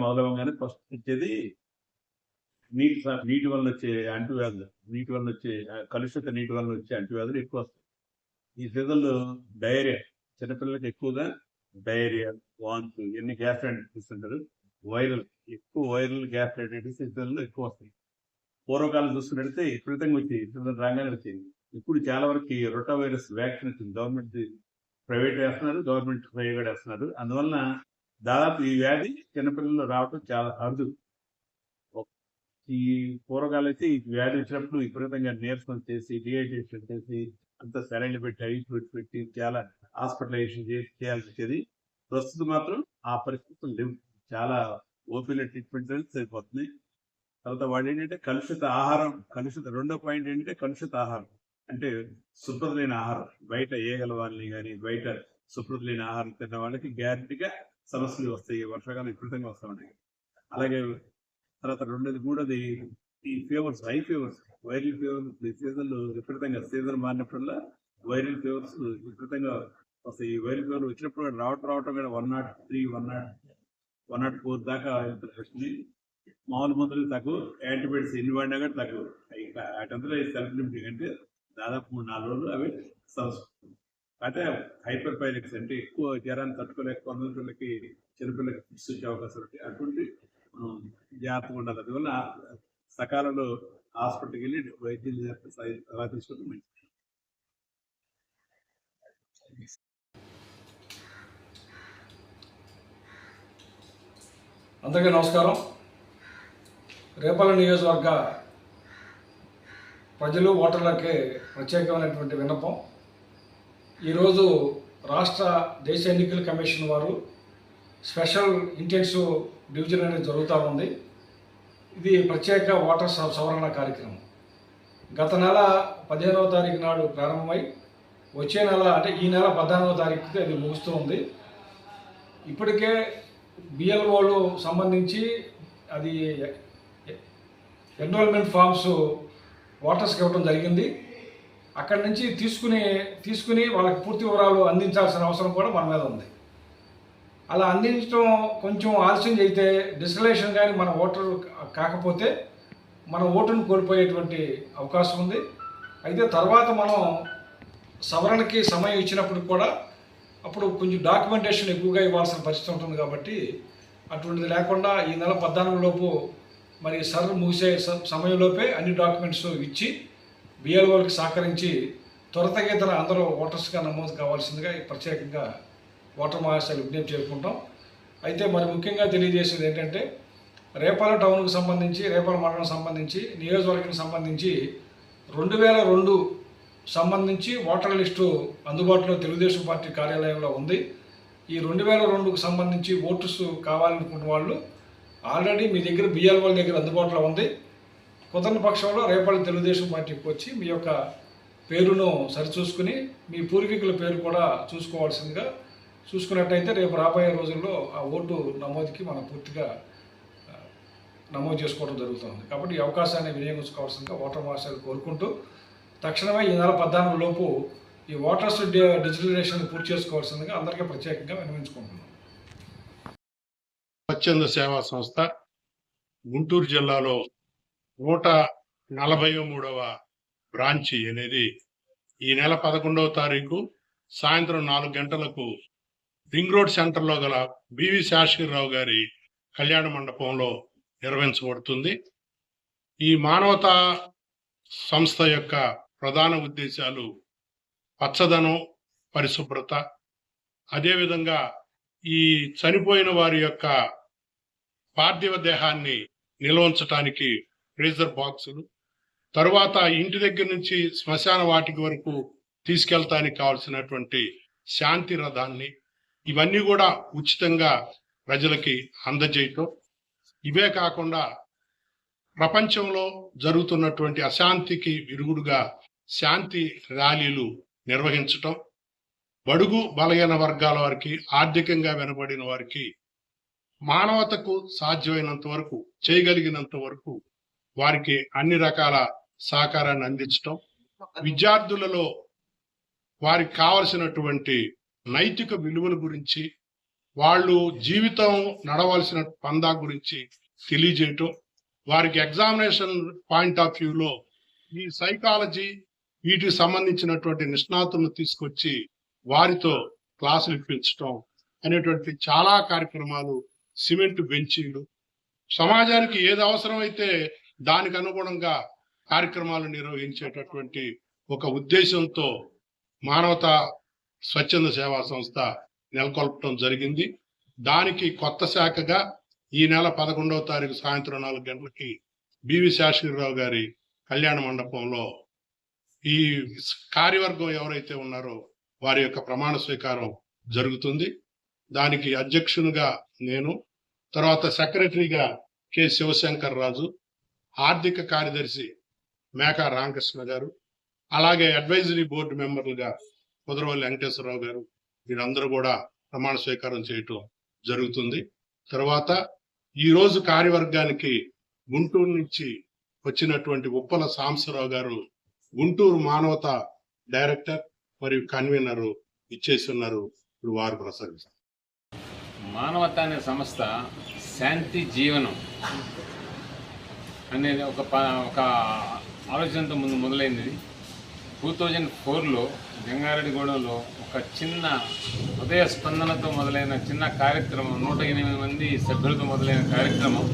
మొదలవగానే first వచ్చేది నీటి వలన వచ్చే అంటువ్యాధులు, నీటి వలన వచ్చే కలుషిత నీటి వలన వచ్చే అంటువ్యాధులు ఎక్కువ వస్తాయి. ఈ సీజన్లో డయేరియా, చిన్నపిల్లలకి ఎక్కువగా డయేరియా, వాంతు, ఎన్ని గ్యాస్ట్రైటిస్ అంటారు, వైరల్ గ్యాస్ట్రైటిస్ సీజన్లో ఎక్కువ వస్తాయి. పూర్వకాలం చూస్తున్నట్టయితే విపరీతంగా వచ్చేది, సీజన్ రాగానే వచ్చేది. ఇప్పుడు చాలా వరకు రోటా వైరస్ వ్యాక్సిన్ వచ్చింది. గవర్నమెంట్ ప్రైవేట్ వేస్తున్నారు, గవర్నమెంట్ ప్రైవేట్ వేస్తున్నారు. అందువలన దాదాపు ఈ వ్యాధి చిన్నపిల్లలు రావటం చాలా అరుదు. ఈ పూర్వకాలం అయితే ఈ వ్యాధి వచ్చినప్పుడు విపరీతంగా నీరసం చేసి, డిహైడ్రేషన్ చేసి, అంత సెలైన్లు పెట్టి, ఐస్ పెట్టి చాలా హాస్పిటలైజేషన్ చేసి చేయాల్సి వచ్చేది. ప్రస్తుతం మాత్రం ఆ పరిస్థితులు లేవు. చాలా ఓపీలో ట్రీట్మెంట్ సరిపోతుంది. తర్వాత వాడు ఏంటంటే రెండో పాయింట్ ఏంటంటే కలుషిత ఆహారం, అంటే శుభ్రత లేని ఆహారం. బయట ఏగల వాళ్ళని కానీ బయట శుభ్రత లేని ఆహారం తిన్న వాళ్ళకి గ్యారెంటీగా సమస్యలు వస్తాయి. వర్షాకాలం విపరీతంగా వస్తూ ఉంటాయి. అలాగే తర్వాత రెండోది మూడోది ఈ fevers, high fevers, viral fevers. ఈ సీజన్లో విపరీతంగా సీజన్ మారినప్పుడల్లా వైరల్ ఫీవర్స్ విపరీతంగా వస్తాయి. ఈ వైరల్ ఫీవర్ వచ్చినప్పుడు రావటం కూడా 103, 104 దాకా వస్తుంది. మామూలు మందులు తక్కువ, యాంటీబయాటిక్స్ ఎన్ని వాడినా కూడా తక్కువ. వాటంతా సెల్ఫ్ లిమిటింగ్, అంటే దాదాపు 3-4 రోజులు అవి సమస్య. అయితే హైపర్ పైరెక్స్ అంటే ఎక్కువ జ్వరాన్ని తట్టుకోలేక కొందరికి చిన్నపిల్లలకి ఫిక్స్ వచ్చే అవకాశం ఉంటాయి. అటువంటి జాగ్రత్తగా ఉండాలి. అందువల్ల సకాలంలో హాస్పిటల్కి వెళ్ళి వైద్యం అలా తీసుకుంటే మంచిది. అందరికీ నమస్కారం. రేపల్ల నియోజకవర్గ ప్రజలు, ఓటర్లకి ప్రత్యేకమైనటువంటి విన్నపం. ఈరోజు దేశ ఎన్నికల కమిషన్ వారు స్పెషల్ ఇంటెన్సివ్ డివిజన్ అనేది జరుగుతూ ఉంది. ఇది ప్రత్యేక ఓటర్ సవరణ కార్యక్రమం. గత నెల 15వ తారీఖు నాడు ప్రారంభమై వచ్చే నెల, అంటే ఈ నెల 14వ తారీఖుకి అది ముగుస్తూ ఉంది. ఇప్పటికే బిఎల్ఓలు సంబంధించి అది ఎన్రోల్మెంట్ ఫామ్స్ ఓటర్స్కి ఇవ్వడం జరిగింది. అక్కడి నుంచి తీసుకుని వాళ్ళకి పూర్తి వివరాలు అందించాల్సిన అవసరం కూడా మన మీద ఉంది. అలా అందించడం కొంచెం ఆలస్యం అయితే డిస్క్రిమినేషన్ కానీ మన ఓటర్ కాకపోతే మన ఓటును కోల్పోయేటువంటి అవకాశం ఉంది. అయితే తర్వాత మనం సవరణకి సమయం ఇచ్చినప్పుడు కూడా అప్పుడు కొంచెం డాక్యుమెంటేషన్ ఎక్కువగా ఇవ్వాల్సిన పరిస్థితి ఉంటుంది. కాబట్టి అటువంటిది లేకుండా ఈ నెల 14 లోపు మరి ముగిసే సమయంలోపే అన్ని డాక్యుమెంట్స్ ఇచ్చి బిఎల్ఓలకి సహకరించి త్వరితగతిన అందరూ ఓటర్స్గా నమోదు కావాల్సిందిగా ప్రత్యేకంగా ఓటర్ మహాశయాలు విజ్ఞప్తి చేసుకుంటాం. అయితే మరి ముఖ్యంగా తెలియజేసేది ఏంటంటే రేపల్ల టౌన్కి సంబంధించి, రేపల్ల మండలం సంబంధించి, నియోజకవర్గానికి సంబంధించి 2002 సంబంధించి ఓటర్ లిస్టు అందుబాటులో తెలుగుదేశం పార్టీ కార్యాలయంలో ఉంది. ఈ 2002కు సంబంధించి ఓటర్స్ కావాలనుకున్న వాళ్ళు ఆల్రెడీ మీ దగ్గర బిఎల్ఓల దగ్గర అందుబాటులో ఉంది. కుదరని పక్షంలో రేపల్ల తెలుగుదేశం పార్టీకి వచ్చి మీ యొక్క పేరును సరిచూసుకుని మీ పూర్వీకుల పేరు కూడా చూసుకున్నట్టయితే రేపు రాబోయే రోజుల్లో ఆ ఓటు నమోదుకి మనం పూర్తిగా నమోదు చేసుకోవడం జరుగుతుంది. కాబట్టి ఈ అవకాశాన్ని వినియోగించుకోవాల్సిందిగా ఓటర్ మహాశయాలు కోరుకుంటూ తక్షణమే ఈ నెల 14 లోపు ఈ ఓటర్స్ డిజిటలైజేషన్ పూర్తి చేసుకోవాల్సిందిగా అందరికీ ప్రత్యేకంగా విన్నవించుకుంటున్నాం. స్వచ్ఛంద సేవా సంస్థ గుంటూరు జిల్లాలో 143వ బ్రాంచి అనేది ఈ నెల 11వ తారీఖు సాయంత్రం 4 గంటలకు రింగ్ రోడ్ సెంటర్లో గల బివి శాస్త్రిరావు గారి కళ్యాణ మండపంలో నిర్వహించబడుతుంది. ఈ మానవతా సంస్థ యొక్క ప్రధాన ఉద్దేశాలు పచ్చదనం, పరిశుభ్రత, అదేవిధంగా ఈ చనిపోయిన వారి యొక్క పార్థివ దేహాన్ని నిల్వ ఉంచడానికి ఫ్రీజర్ బాక్సులు, తరువాత ఇంటి దగ్గర నుంచి శ్మశాన వాటిక వరకు తీసుకెళ్తానికి కావాల్సినటువంటి శాంతి రథాన్ని, ఇవన్నీ కూడా ఉచితంగా ప్రజలకి అందజేయటం. ఇవే కాకుండా ప్రపంచంలో జరుగుతున్నటువంటి అశాంతికి విరుగుడుగా శాంతి ర్యాలీలు నిర్వహించటం, బడుగు బలహీన వర్గాల వారికి, ఆర్థికంగా వెనుబడిన వారికి మానవతకు సాధ్యమైనంత వరకు, చేయగలిగినంత వరకు వారికి అన్ని రకాల సహకారాన్ని అందించటం, విద్యార్థులలో వారికి కావలసినటువంటి నైతిక విలువల గురించి, వాళ్ళు జీవితం నడవలసిన పందా గురించి తెలియజేయటం, వారికి ఎగ్జామినేషన్ పాయింట్ ఆఫ్ వ్యూలో ఈ సైకాలజీ వీటికి సంబంధించినటువంటి నిష్ణాతులను తీసుకొచ్చి వారితో క్లాసులు ఇప్పించటం అనేటువంటి చాలా కార్యక్రమాలు, సిమెంట్ బెంచీలు, సమాజానికి ఏది అవసరమైతే దానికి అనుగుణంగా కార్యక్రమాలు నిర్వహించేటటువంటి ఒక ఉద్దేశంతో మానవతా స్వచ్ఛంద సేవా సంస్థ నెలకొల్పడం జరిగింది. దానికి కొత్త శాఖగా ఈ నెల 11వ తారీఖు సాయంత్రం 4 గంటలకి బివి శాస్త్రిరావు గారి కళ్యాణ మండపంలో ఈ కార్యవర్గం ఎవరైతే ఉన్నారో వారి యొక్క ప్రమాణ స్వీకారం జరుగుతుంది. దానికి అధ్యక్షునిగా నేను, తర్వాత సెక్రటరీగా కె శివశంకర్ రాజు, ఆర్థిక కార్యదర్శి మేకా రామకృష్ణ గారు, అలాగే అడ్వైజరీ బోర్డు మెంబర్లుగా కుదరవల్లి వెంకటేశ్వరరావు గారు, వీరందరూ కూడా ప్రమాణ స్వీకారం చేయటం జరుగుతుంది. తర్వాత ఈరోజు కార్యవర్గానికి గుంటూరు నుంచి వచ్చినటువంటి ఉప్పల సాంబశివరావు గారు గుంటూరు మానవత డైరెక్టర్ మరియు కన్వీనర్ ఇచ్చేసి ఉన్నారు. ఇప్పుడు వారు ప్రసంగిస్తారు. మానవత అనే సంస్థ శాంతి జీవనం అనేది ఒక ఆలోచనతో మొదలైంది. 2004లో జంగారెడ్డిగూడెంలో ఒక చిన్న హృదయ స్పందనతో మొదలైన చిన్న కార్యక్రమం, 108 మంది సభ్యులతో మొదలైన కార్యక్రమం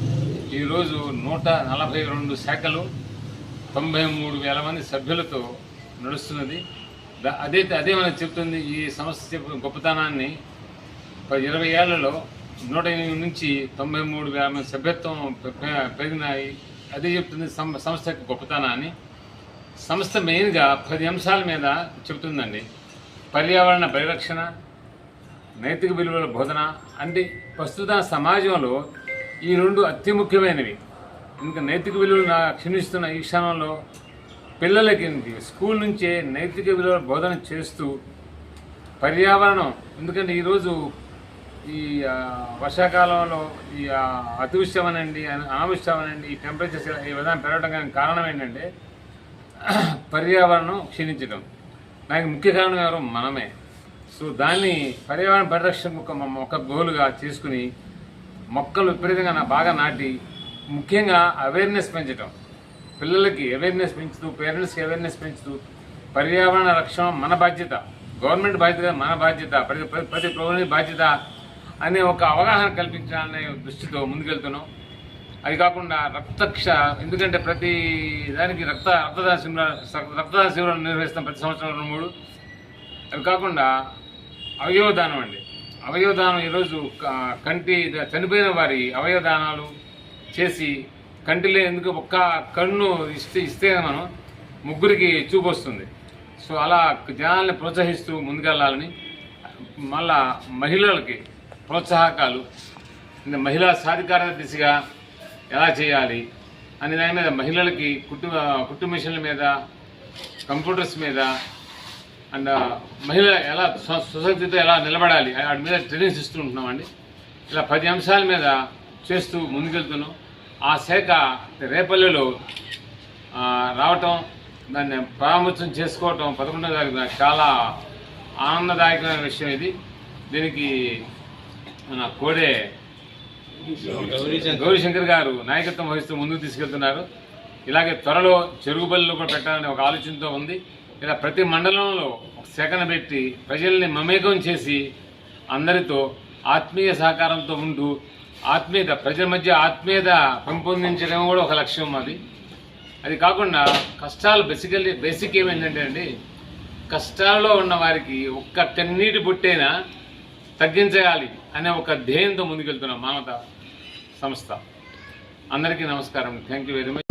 ఈరోజు 142 శాఖలు 93,000 మంది సభ్యులతో నడుస్తున్నది. అదే మనకు చెప్తుంది ఈ సంస్థ చెప్పిన గొప్పతనాన్ని. 20 ఏళ్లలో 108 నుంచి 93,000 మంది సభ్యత్వం పెరిగినాయి. అదే చెప్తుంది సంస్థ యొక్క గొప్పతనాన్ని. సంస్థ మెయిన్గా 10 అంశాల మీద చెబుతుందండి. పర్యావరణ పరిరక్షణ, నైతిక విలువల బోధన. అంటే ప్రస్తుత సమాజంలో ఈ 2 అతి ముఖ్యమైనవి. ఇంకా నైతిక విలువలు క్షీణిస్తున్న ఈ క్షణంలో పిల్లలకి స్కూల్ నుంచే నైతిక విలువల బోధన చేస్తూ పర్యావరణం, ఎందుకంటే ఈరోజు ఈ వర్షాకాలంలో ఈ అతివృష్టి అనండి, అనావృష్టి అనండి, ఈ టెంపరేచర్స్ ఈ విధానం పెరగడం కారణం ఏంటంటే పర్యావరణం క్షీణించడం. దానికి ముఖ్య కారణం ఎవరు? మనమే. సో దాన్ని పర్యావరణ పరిరక్షణ ఒక గోలుగా చేసుకుని మొక్కలు విపరీతంగా బాగా నాటి, ముఖ్యంగా అవేర్నెస్ పెంచడం, పిల్లలకి అవేర్నెస్ పెంచుతూ, పేరెంట్స్కి అవేర్నెస్ పెంచుతూ పర్యావరణ రక్షణ మన బాధ్యత, గవర్నమెంట్ బాధ్యత, మన బాధ్యత, ప్రతి పౌరుని బాధ్యత అనే ఒక అవగాహన కల్పించాలనే దృష్టితో ముందుకెళ్తున్నాం. అది కాకుండా ఎందుకంటే ప్రతి దానికి రక్తదాన శిబిరాలు నిర్వహిస్తాం ప్రతి సంవత్సరం 2-3. అవి కాకుండా అవయవదానం అండి. అవయవదానం ఈరోజు చనిపోయిన వారి అవయవదానాలు చేసి కంటిలో ఎందుకు ఒక్క కన్ను ఇస్తే మనం 3కి చూపు వస్తుంది. సో అలా జనాల్ని ప్రోత్సహిస్తూ ముందుకెళ్ళాలని, మళ్ళా మహిళలకి ప్రోత్సాహకాలు, మహిళా సాధికారత దిశగా ఎలా చేయాలి అనే దాని మీద మహిళలకి కుట్టు మిషన్ల మీద, కంప్యూటర్స్ మీద, అండ్ మహిళ ఎలా సొసైటీతో ఎలా నిలబడాలి వాటి మీద ట్రైనింగ్స్ ఇస్తూ ఉంటున్నామండి. ఇలా 10 అంశాల మీద చేస్తూ ముందుకెళ్తున్నాం. ఆ శాఖ రేపల్లెలో రావటం, దాన్ని ప్రారంభోత్సవం చేసుకోవటం 11వ తారీఖున చాలా ఆనందదాయకమైన విషయం ఇది. దీనికి మన కోడే గౌరీశంకర్ గారు నాయకత్వం వహిస్తూ ముందుకు తీసుకెళ్తున్నారు. ఇలాగే త్వరలో చెరుగుబళ్ళు కూడా పెట్టాలని ఒక ఆలోచనతో ఉంది. ఇలా ప్రతి మండలంలో ఒక శాఖను పెట్టి ప్రజల్ని మమేకం చేసి అందరితో ఆత్మీయ సహకారంతో ఉంటూ ప్రజల మధ్య ఆత్మీయత పెంపొందించడం కూడా ఒక లక్ష్యం మాది. అది కాకుండా కష్టాలు బేసిక్ ఏమైందంటే అండి, కష్టాల్లో ఉన్న వారికి ఒక్క కన్నీటి బొట్టైనా తగ్గించాలి అనే ఒక ధ్యేయంతో ముందుకెళ్తున్నాం మానవతా సంస్థ. అందరికీ నమస్కారం. Thank you very much.